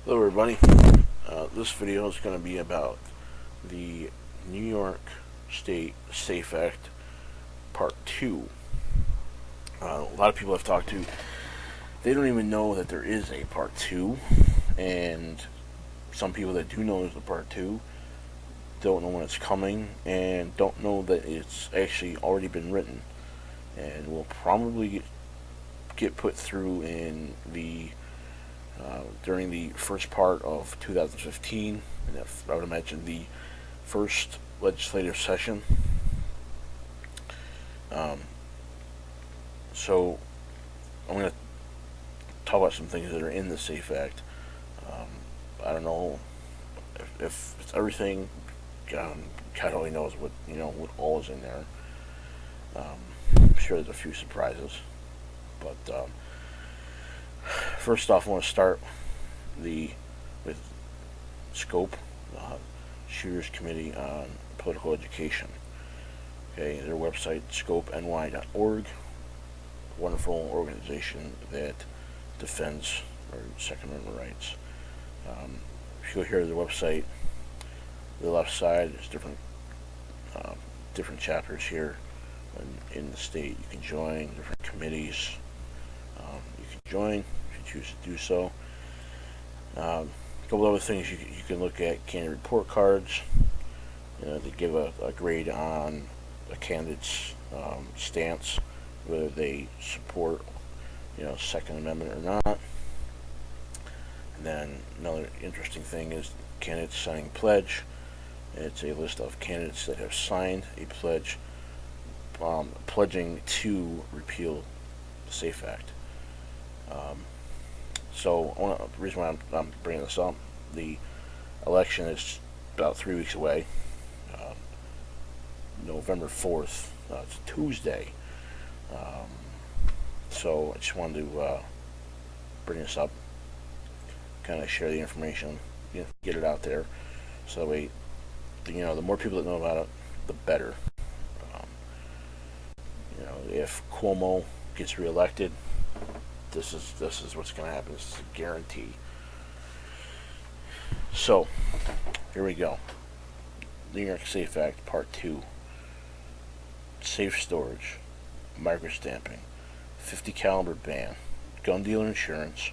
Hello everybody, this video is going to be about the New York State SAFE Act Part 2. A lot of people I've talked to, they don't even know that there is a Part 2, and some people that do know there's a Part 2 don't know when it's coming, and don't know that it's actually already been written, and will probably get put through in the during the first part of 2015, and I would imagine the first legislative session. So I'm going to talk about some things that are in the SAFE Act. I don't know if it's everything. God only knows what all is in there. I'm sure there's a few surprises, but first off, I want to start with SCOPE, Shooters Committee on Political Education. Okay, their website, scopeny.org, wonderful organization that defends our Second Amendment rights. If you go here to their website, the left side is different chapters here in the state. You can join different committees. You can join if you choose to do so. A couple other things you can look at: candidate report cards. They give a grade on a candidate's stance, whether they support Second Amendment or not. And then another interesting thing is candidates signing pledge. It's a list of candidates that have signed a pledge pledging to repeal the SAFE Act. So the reason why I'm bringing this up, the election is about 3 weeks away. November 4th. It's a Tuesday. So I just wanted to bring this up, kind of share the information, get it out there, so that way, the more people that know about it, the better. If Cuomo gets reelected, this is what's going to happen. This is a guarantee. So here we go. New York SAFE Act Part 2. Safe storage, microstamping, 50 caliber ban, gun dealer insurance,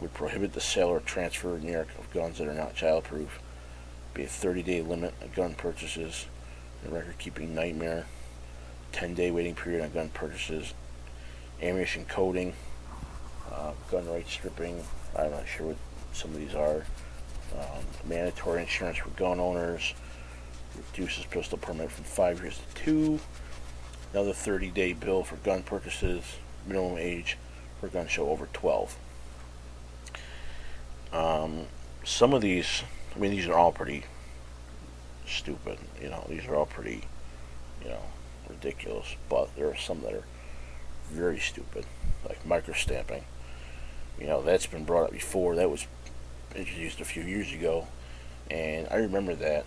would prohibit the sale or transfer in New York of guns that are not childproof, be a 30-day limit on gun purchases, a record-keeping nightmare, 10-day waiting period on gun purchases, ammunition coding, gun rights stripping. I'm not sure what some of these are. Mandatory insurance for gun owners, reduces pistol permit from 5 years to 2. Another 30-day bill for gun purchases, minimum age for gun show over 12. Some of these, these are all pretty stupid. These are all pretty, ridiculous. But there are some that are very stupid, like microstamping. That's been brought up before. That was introduced a few years ago, and I remember that.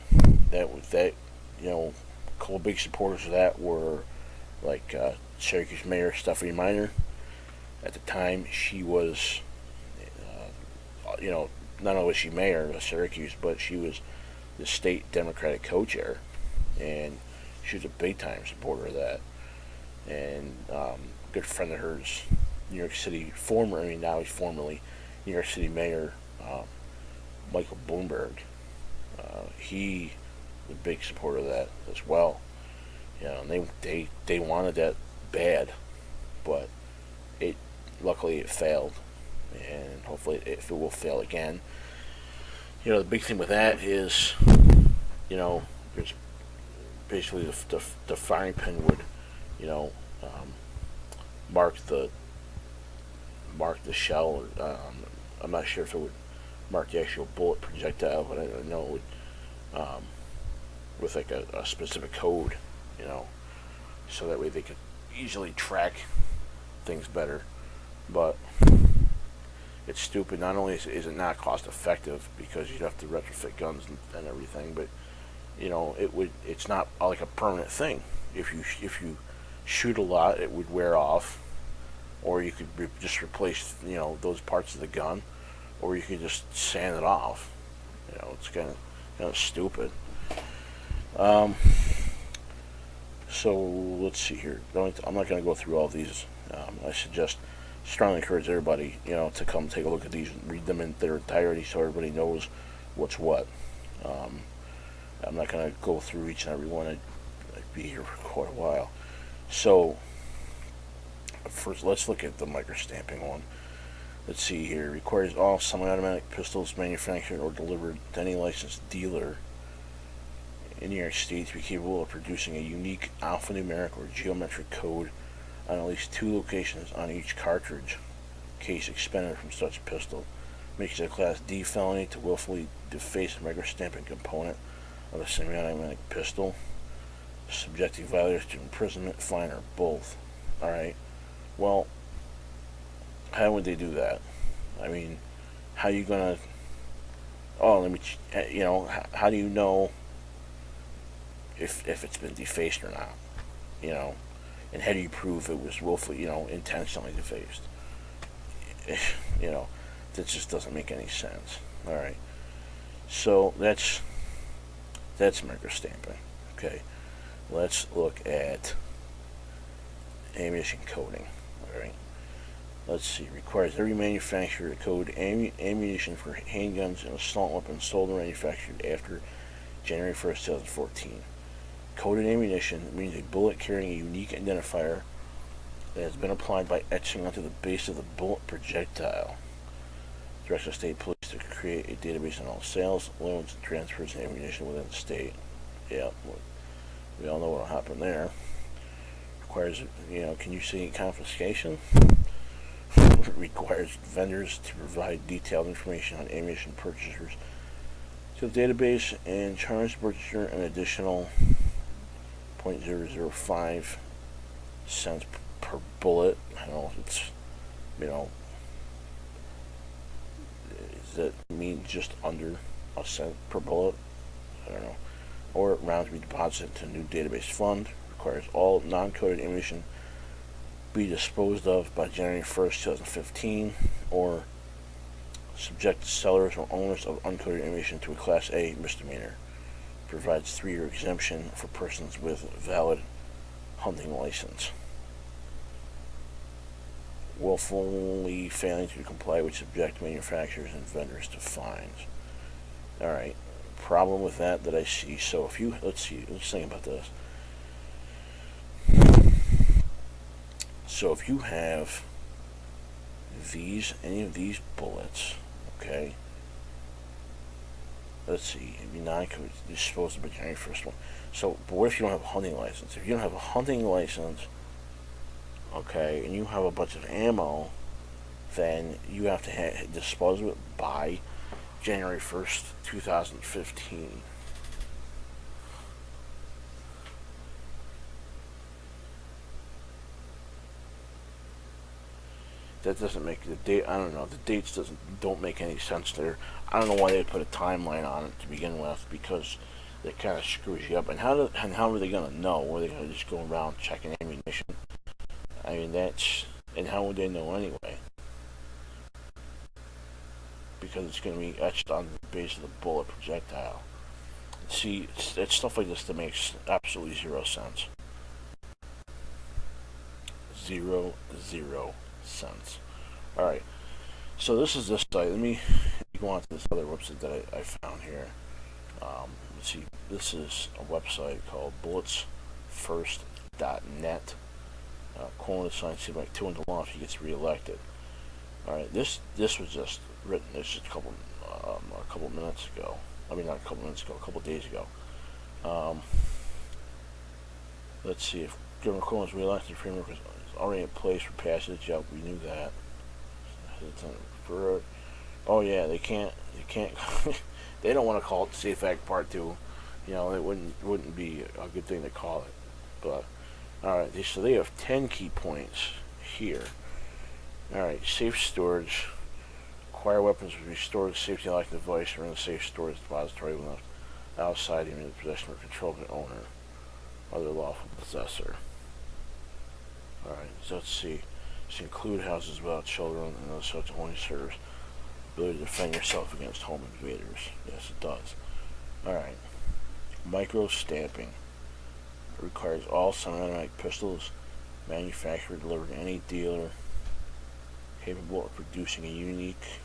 A couple big supporters of that were like Syracuse Mayor Stephanie Miner. At the time, she was, not only was she mayor of Syracuse, but she was the state Democratic co-chair, and she was a big-time supporter of that. And a good friend of hers, New York City now he's formerly New York City Mayor Michael Bloomberg. He was a big supporter of that as well. And they wanted that bad, but luckily it failed, and hopefully it will fail again. The big thing with that is, there's basically the firing pin would, mark the shell. I'm not sure if it would mark the actual bullet projectile, but I know it would, with like a specific code, so that way they could easily track things better. But it's stupid. Not only is it not cost effective because you'd have to retrofit guns and everything, but it's not like a permanent thing. If you shoot a lot, it would wear off, or you could just replace those parts of the gun, or you could just sand it off. It's kind of stupid. Um, so let's see here. I'm not going to go through all these. I suggest, strongly encourage everybody, to come take a look at these and read them in their entirety so everybody knows what's what. Um, I'm not going to go through each and every one. I'd be here for quite a while. So first, let's look at the microstamping one. Let's see here. Requires all semi-automatic pistols manufactured or delivered to any licensed dealer in New York State to be capable of producing a unique alphanumeric or geometric code on at least 2 locations on each cartridge case expended from such pistol. Makes it a Class D felony to willfully deface a microstamping component of a semi-automatic pistol, subjecting violators to imprisonment, fine, or both. Alright, well, how would they do that? I mean, how are you gonna? Oh, how do you know if it's been defaced or not? And how do you prove it was willfully, intentionally defaced? That just doesn't make any sense. All right, so that's microstamping. Okay, let's look at ammunition coding. All right. Let's see. Requires every manufacturer to code ammunition for handguns and assault weapons sold and manufactured after January 1st, 2014. Coded ammunition means a bullet carrying a unique identifier that has been applied by etching onto the base of the bullet projectile. Directs the state police to create a database on all sales, loans, and transfers of ammunition within the state. Yeah, we all know what will happen there. Requires, can you see confiscation? Requires vendors to provide detailed information on ammunition purchasers to the database and charge the purchaser an additional 0.005 cents per bullet. I don't know if it's, does that mean just under a cent per bullet? I don't know. Or rounds be deposited to a new database fund. Requires all non-coded ammunition be disposed of by January 1st, 2015, or subject sellers or owners of uncoded ammunition to a Class A misdemeanor. Provides 3-year exemption for persons with valid hunting license. Willfully failing to comply would subject manufacturers and vendors to fines. Alright, problem with that I see. So if you, let's think about this. So if you have any of these bullets, okay, let's see, it'd be non-coded, you're supposed to be the very first one. So, but what if you don't have a hunting license? If you don't have a hunting license, okay, and you have a bunch of ammo, then you have to dispose of it by January 1st, 2015. That doesn't make the date. I don't know. The dates don't make any sense there. I don't know why they put a timeline on it to begin with, because that kind of screws you up. And how are they gonna know? Were they gonna just go around checking ammunition? I mean, and how would they know anyway? Because it's gonna be etched on the base of the bullet projectile. See, it's stuff like this that makes absolutely 0 cents. 0 cents. Alright, so this is this site. Let me go on to this other website that I found here. Let's see, this is a website called bulletsfirst.net. Cuomo decides to like 2 into law if he gets reelected. Alright, this was just written just a couple minutes ago. I mean, not a couple minutes ago, a couple days ago. Let's see, if Governor Cuomo is reelected, the framework is already in place for passage. Yep, we knew that. Oh yeah, they can't. They don't want to call it the Safe Act Part 2. It wouldn't be a good thing to call it. But alright, so they have 10 key points here. Alright, safe storage. Acquire weapons will be stored in a safety locked device or in a safe storage depository without outside even the possession or control of the owner or their lawful possessor. Alright, so let's see. This include houses without children and those such only serves ability to defend yourself against home invaders. Yes, it does. Alright. Microstamping. It requires all semi-automatic pistols manufactured delivered to any dealer capable of producing a unique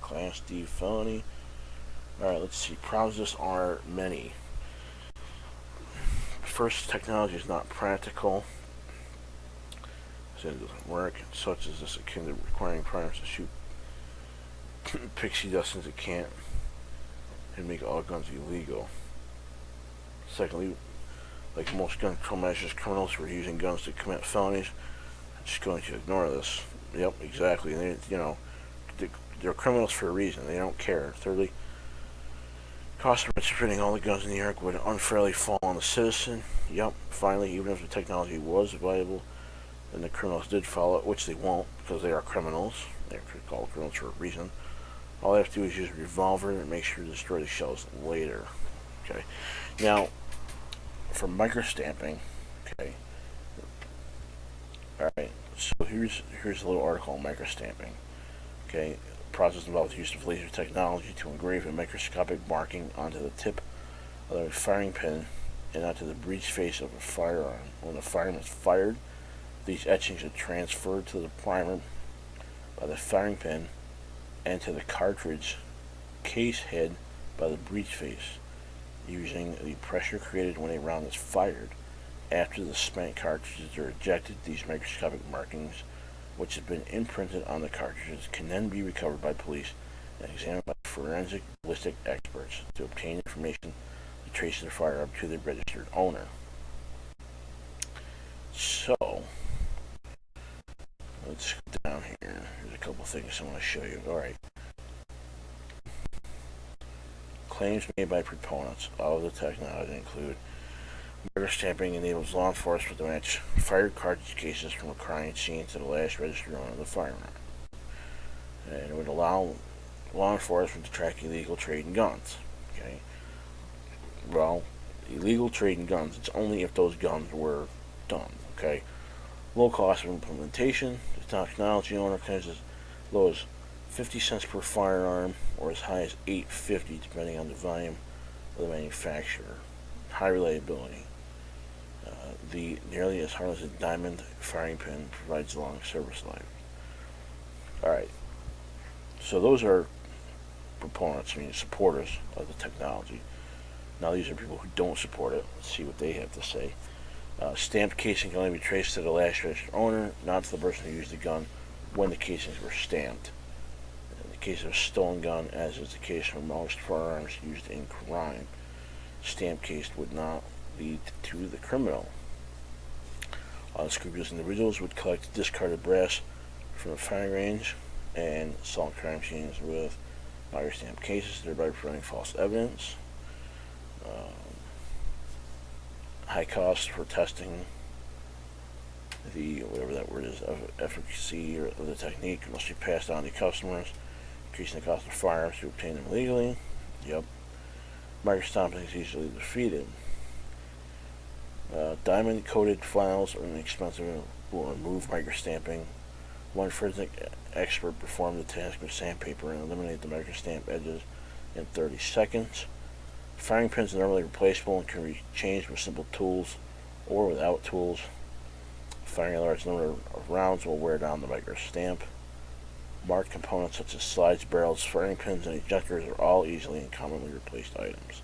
Class D felony. Alright, let's see. Problems with this are many. First, technology is not practical. So it doesn't work. Such as this akin to requiring primers to shoot pixie dust since it can't, and make all guns illegal. Secondly, like most gun control measures, criminals who are using guns to commit felonies are just going to ignore this. Yep, exactly. And they're criminals for a reason. They don't care. Thirdly, cost of distributing all the guns in New York would unfairly fall on the citizen. Yep. Finally, even if the technology was viable, and the criminals did follow it, which they won't because they are criminals. They're called criminals for a reason. All they have to do is use a revolver and make sure to destroy the shells later. Okay. Now, for microstamping, okay. Alright, so here's a little article on microstamping. Okay. The process involves the use of laser technology to engrave a microscopic marking onto the tip of a firing pin and onto the breech face of a firearm. When the firearm is fired, these etchings are transferred to the primer by the firing pin and to the cartridge case head by the breech face, using the pressure created when a round is fired. After the spent cartridges are ejected, these microscopic markings, which have been imprinted on the cartridges, can then be recovered by police and examined by forensic ballistic experts to obtain information to trace the firearm to the registered owner. So, let's go down here. There's a couple things I want to show you. Alright. Claims made by proponents of the technology include microstamping enables law enforcement to match fired cartridge cases from a crime scene to the last registered owner of the firearm. And it would allow law enforcement to track illegal trade in guns. Okay. Well, illegal trade in guns, it's only if those guns were done. Okay. Low cost of implementation. The technology owner claims as low as 50 cents per firearm or as high as $8.50 depending on the volume of the manufacturer. High reliability. The nearly as harmless as a diamond firing pin provides long service life. Alright. So those are proponents, supporters of the technology. Now these are people who don't support it. Let's see what they have to say. Stamped casing can only be traced to the last registered owner, not to the person who used the gun when the casings were stamped. In the case of a stolen gun, as is the case for most firearms used in crime, stamp cased would not lead to the criminal. Unscrupulous individuals would collect discarded brass from a firing range and assault crime scenes with microstamp cases, thereby preventing false evidence. High costs for testing the, whatever that word is, efficacy of the technique must be passed on to customers, increasing the cost of firearms to obtain them legally. Yep. Microstamping is easily defeated. Diamond-coated files are inexpensive and will remove microstamping. One forensic expert performed the task with sandpaper and eliminated the microstamp edges in 30 seconds. Firing pins are normally replaceable and can be changed with simple tools or without tools. Firing a large number of rounds will wear down the microstamp. Marked components such as slides, barrels, firing pins, and ejectors are all easily and commonly replaced items.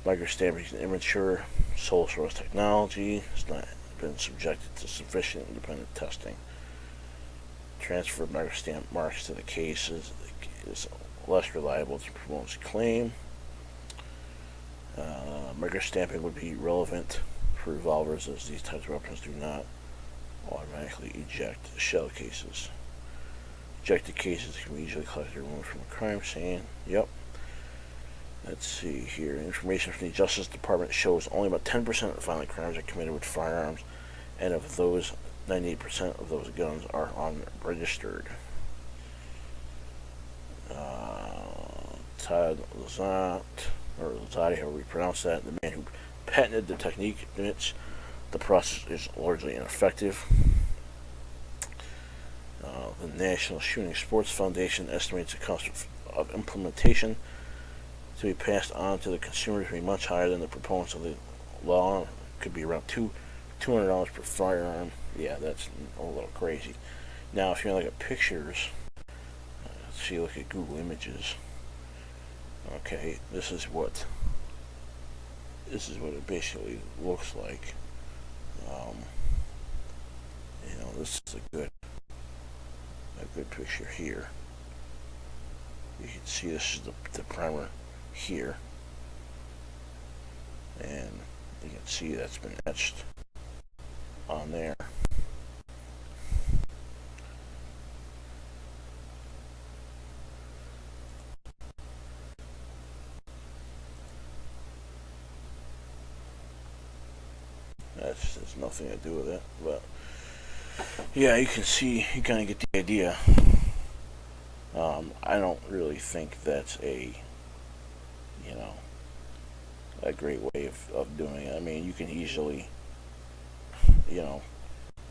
Microstamping is an immature, sole source technology. It's not been subjected to sufficient independent testing. Transfer of microstamp marks to the case is less reliable to promote's claim. Microstamping would be relevant for revolvers, as these types of weapons do not automatically eject shell cases. Ejected cases can be easily collected and removed from a crime scene. Yep. Let's see here. Information from the Justice Department shows only about 10% of violent crimes are committed with firearms, and of those, 98% of those guns are unregistered. Todd Lazat, or Lazati, however we pronounce that, the man who patented the technique, admits the process is largely ineffective. The National Shooting Sports Foundation estimates the cost of implementation to be passed on to the consumers to be much higher than the proponents of the law. It could be around $200 per firearm. Yeah, that's a little crazy. Now, if you look at pictures, let's see, look at Google Images. Okay, this is what it basically looks like. This is a good picture here. You can see this is the primer here, and you can see that's been etched on there. That has nothing to do with it, but yeah, you can see, you kind of get the idea. I don't really think that's a great way of doing it. I mean, you can easily,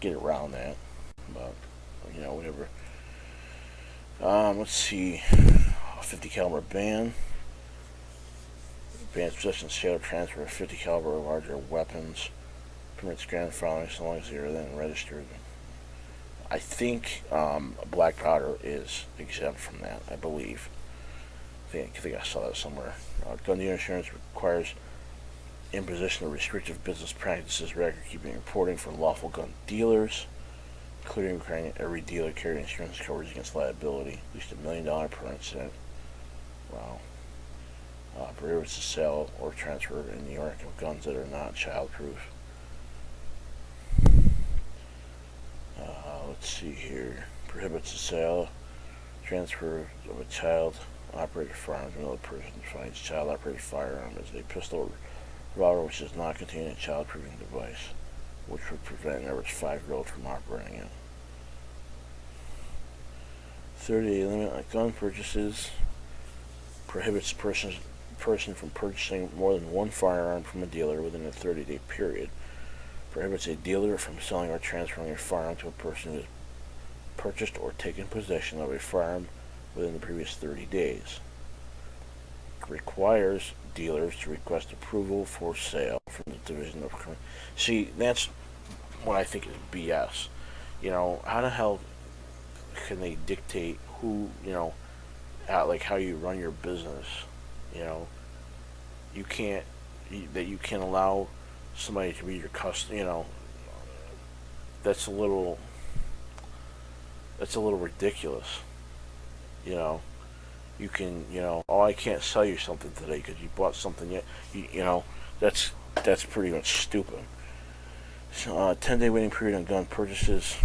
get around that, but whatever. Let's see, 50 caliber ban. Bans possession, sale, or transfer of 50 caliber or larger weapons. Permits grandfathering so long as they are then registered. I think black powder is exempt from that, I believe. I think I saw that somewhere. Gun dealer insurance requires imposition of restrictive business practices, record keeping, and reporting for lawful gun dealers, including requiring every dealer carry insurance coverage against liability, at least $1 million per incident. Wow. Prohibits the sale or transfer in New York of guns that are not childproof. Let's see here. Prohibits the sale, transfer of a child-operated firearm to another person. Defines child-operated firearm as a pistol or revolver which does not contain a child-proofing device, which would prevent an average 5-year-old from operating it. 30-day limit on gun purchases. Prohibits the person from purchasing more than one firearm from a dealer within a 30-day period. Prohibits a dealer from selling or transferring a firearm to a person who has purchased or taken possession of a firearm within the previous 30 days. Requires dealers to request approval for sale from the Division of Criminal. See, that's what I think is BS. How the hell can they dictate who, how you run your business? You can't, that you can allow somebody to be your customer, that's a little ridiculous. You can, I can't sell you something today because you bought something yet. That's pretty much stupid. So, 10-day waiting period on gun purchases.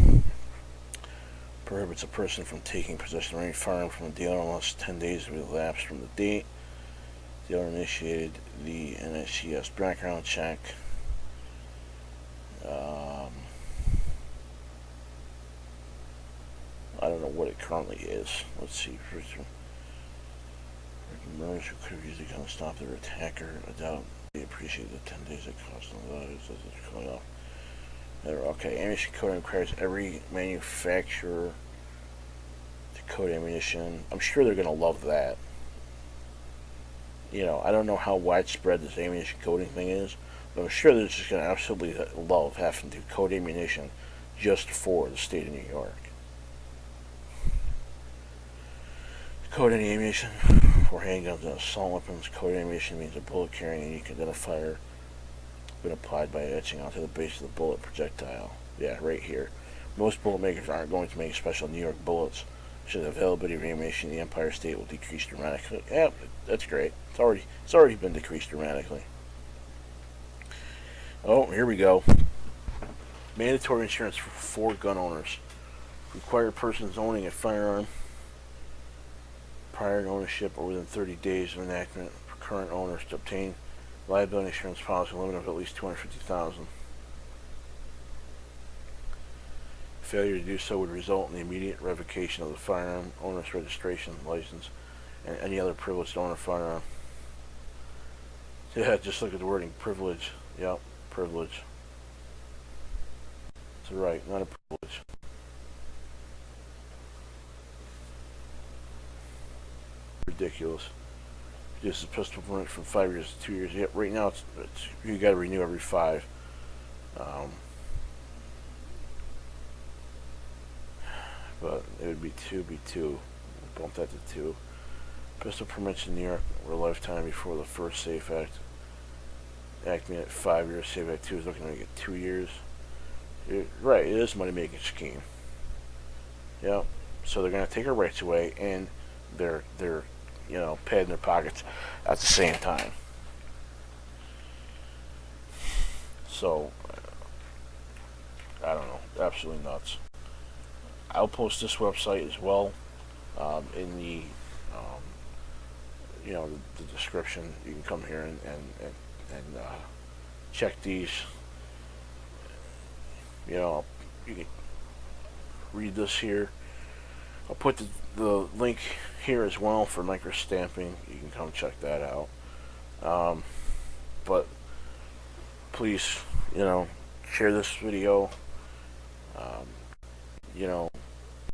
Prohibits a person from taking possession of any firearm from a dealer unless 10 days have elapsed from the date. Dealer initiated the NSCS background check. I don't know what it currently is. Let's see. Murderers who could have used a gun to stop their attacker. I doubt they appreciate the 10 days it cost them. Okay, ammunition code requires every manufacturer to code ammunition. I'm sure they're going to love that. I don't know how widespread this ammunition coding thing is, but I'm sure they're just going to absolutely love having to code ammunition just for the state of New York. Code any ammunition for handguns and assault weapons. Code ammunition means a bullet carrying a unique identifier been applied by etching onto the base of the bullet projectile. Yeah, right here. Most bullet makers aren't going to make special New York bullets, so the availability of ammunition in the Empire State will decrease dramatically. Yeah, that's great. It's already been decreased dramatically. Oh, here we go. Mandatory insurance for gun owners. Required persons owning a firearm prior to ownership or within 30 days of enactment for current owners to obtain liability insurance policy limit of at least $250,000. Failure to do so would result in the immediate revocation of the firearm owner's registration, license, and any other privilege to own a firearm. Yeah, just look at the wording. Privilege. Yep, privilege. It's a right, not a privilege. ridiculous. Just a pistol permit from 5 years to 2 years. Yeah, right now it's you got to renew every 5. But it would be 2, Bump that to 2. Pistol permits in New York were a lifetime before the first SAFE Act. Act made it 5 years. SAFE Act 2 is looking to make it 2 years. Right, it is a money-making scheme. Yeah, so they're going to take our rights away, and they're padding their pockets at the same time. So, I don't know, absolutely nuts. I'll post this website as well in the the description. You can come here and check these. You can read this here. I'll put the link here as well for microstamping. You can come check that out. But please, share this video.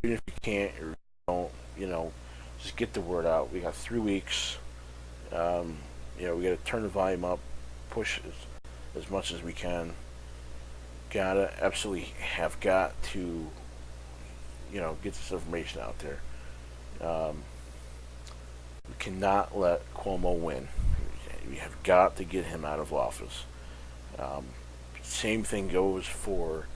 Even if you can't or don't, just get the word out. We got 3 weeks. We got to turn the volume up, push as much as we can. Have got to, get this information out there. We cannot let Cuomo win. We have got to get him out of office. Same thing goes for,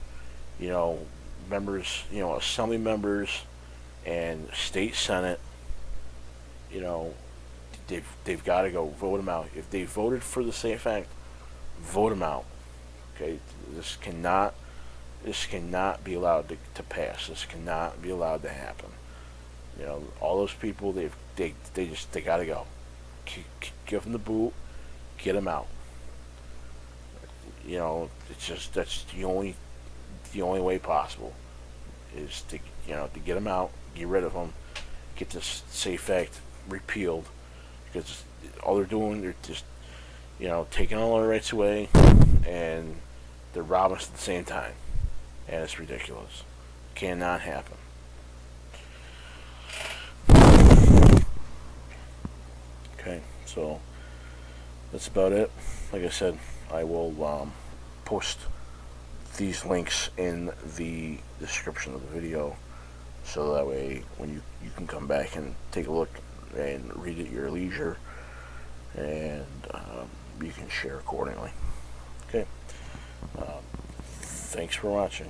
members, assembly members and state senate. They've got to go vote them out. If they voted for the SAFE Act, vote them out. Okay, this cannot be allowed to pass. This cannot be allowed to happen. All those people, they got to go. Give them the boot, get them out. It's just that's the only way possible is to get them out, get rid of them, get this SAFE Act repealed, because all they're doing, they're just taking all our rights away, and they're robbing us at the same time, and it's ridiculous. Cannot happen. Okay, so that's about it. Like I said, I will post these links in the description of the video, so that way when you can come back and take a look and read at your leisure, and you can share accordingly. Okay. Thanks for watching.